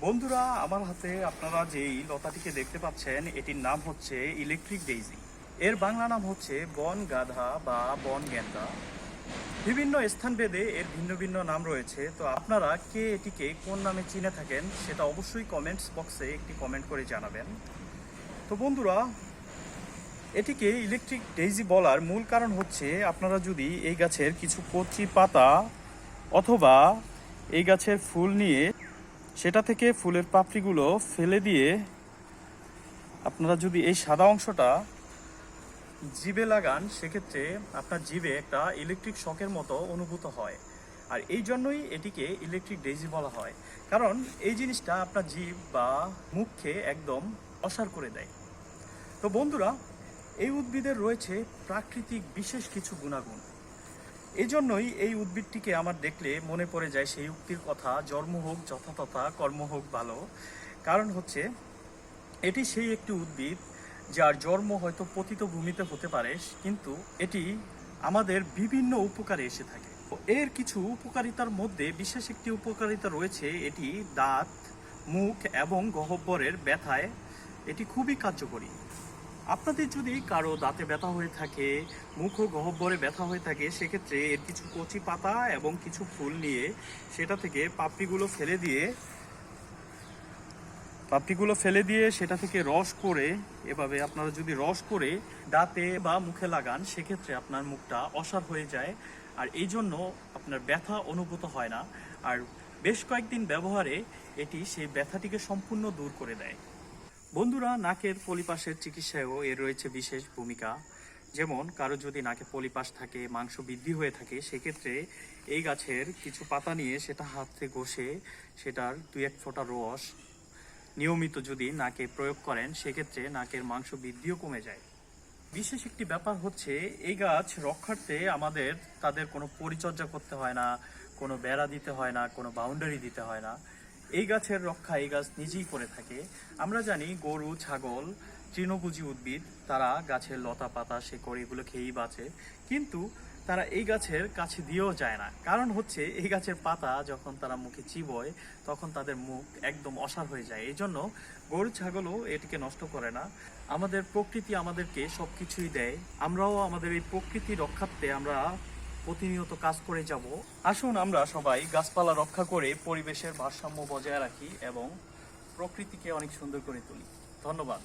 বন্ধুরা, আমার হাতে আপনারা যেই লতাটিকে দেখতে পাচ্ছেন এটির নাম হচ্ছে ইলেকট্রিক ডেইজি। এর বাংলা নাম হচ্ছে বন গাধা বা বন গেন্দা। বিভিন্ন স্থানভেদে এর ভিন্ন ভিন্ন নাম রয়েছে। তো আপনারা কে এটিকে কোন নামে চিনে থাকেন সেটা অবশ্যই কমেন্টস বক্সে একটি কমেন্ট করে জানাবেন। তো বন্ধুরা, এটিকে ইলেকট্রিক ডেইজি বলার মূল কারণ হচ্ছে আপনারা যদি এই গাছের কিছু কচি পাতা অথবা এই গাছের ফুল নিয়ে সেটা থেকে ফুলের পাপড়িগুলো ফেলে দিয়ে আপনারা যদি এই সাদা অংশটা জিভে লাগান, সেক্ষেত্রে আপনার জিভে একটা ইলেকট্রিক শকের মতো অনুভূত হয়। আর এই জন্যই এটিকে ইলেকট্রিক ডেইজি বলা হয়, কারণ এই জিনিসটা আপনার জিভ বা মুখকে একদম অসাড় করে দেয়। তো বন্ধুরা, এই উদ্ভিদের রয়েছে প্রাকৃতিক বিশেষ কিছু গুণাগুণ। এই জন্যই এই উদ্ভিদটিকে আমার দেখলে মনে পড়ে যায় সেই উক্তির কথা, জন্ম হোক যথাতথা কর্ম হোক ভালো। কারণ হচ্ছে এটি সেই একটি উদ্ভিদ যার জন্ম হয়তো পতিত ভূমিতে হতে পারে, কিন্তু এটি আমাদের বিভিন্ন উপকারে এসে থাকে। এর কিছু উপকারিতার মধ্যে বিশেষ একটি উপকারিতা রয়েছে, এটি দাঁত, মুখ এবং গহ্বরের ব্যথায় এটি খুবই কার্যকরী। আপনাদের যদি কারো দাঁতে ব্যথা হয়ে থাকে, মুখ ও গহ্বরে ব্যথা হয়ে থাকে, সেক্ষেত্রে এর কিছু কচি পাতা এবং কিছু ফুল নিয়ে সেটা থেকে পাপড়িগুলো ফেলে দিয়ে সেটা থেকে রস করে, এভাবে আপনারা যদি রস করে দাঁতে বা মুখে লাগান, সেক্ষেত্রে আপনার মুখটা অসাড় হয়ে যায়। আর এই জন্য আপনার ব্যথা অনুভূত হয় না। আর বেশ কয়েকদিন ব্যবহারে এটি সেই ব্যথাটিকে সম্পূর্ণ দূর করে দেয়। বন্ধুরা, নাকের পলিপাসের চিকিৎসায়ও এর রয়েছে বিশেষ ভূমিকা। যেমন কারো যদি নাকে পলিপাস থাকে, মাংস বৃদ্ধি হয়ে থাকে, সেক্ষেত্রে এই গাছের কিছু পাতা নিয়ে সেটা হাতে ঘষে সেটার 2-1 ফোঁটা রস নিয়মিত যদি নাকে প্রয়োগ করেন, সেক্ষেত্রে নাকের মাংস বৃদ্ধিও কমে যায়। বিশেষ একটি ব্যাপার হচ্ছে, এই গাছ রক্ষার্থে আমাদের তাদের কোনো পরিচর্যা করতে হয় না, কোনো বেড়া দিতে হয় না, কোনো বাউন্ডারি দিতে হয় না। এই গাছের রক্ষা এই গাছ নিজেই করে থাকে। আমরা জানি গরু, ছাগল তৃণভোজী উদ্ভিদ, তারা গাছের লতা পাতা শেকড় এগুলো খেয়েই বাঁচে, কিন্তু তারা এই গাছের কাছে দিয়েও যায় না। কারণ হচ্ছে এই গাছের পাতা যখন তারা মুখে চিবোয়, তখন তাদের মুখ একদম অসাড় হয়ে যায়। এই জন্য গরু ছাগলও এটিকে নষ্ট করে না। আমাদের প্রকৃতি আমাদেরকে সব কিছুই দেয়, আমরাও আমাদের এই প্রকৃতি রক্ষার্থে আমরা প্রতিনিয়ত কাজ করে যাব। আসুন আমরা সবাই গাছপালা রক্ষা করে পরিবেশের ভারসাম্য বজায় রাখি এবং প্রকৃতিকে অনেক সুন্দর করে তুলি। ধন্যবাদ।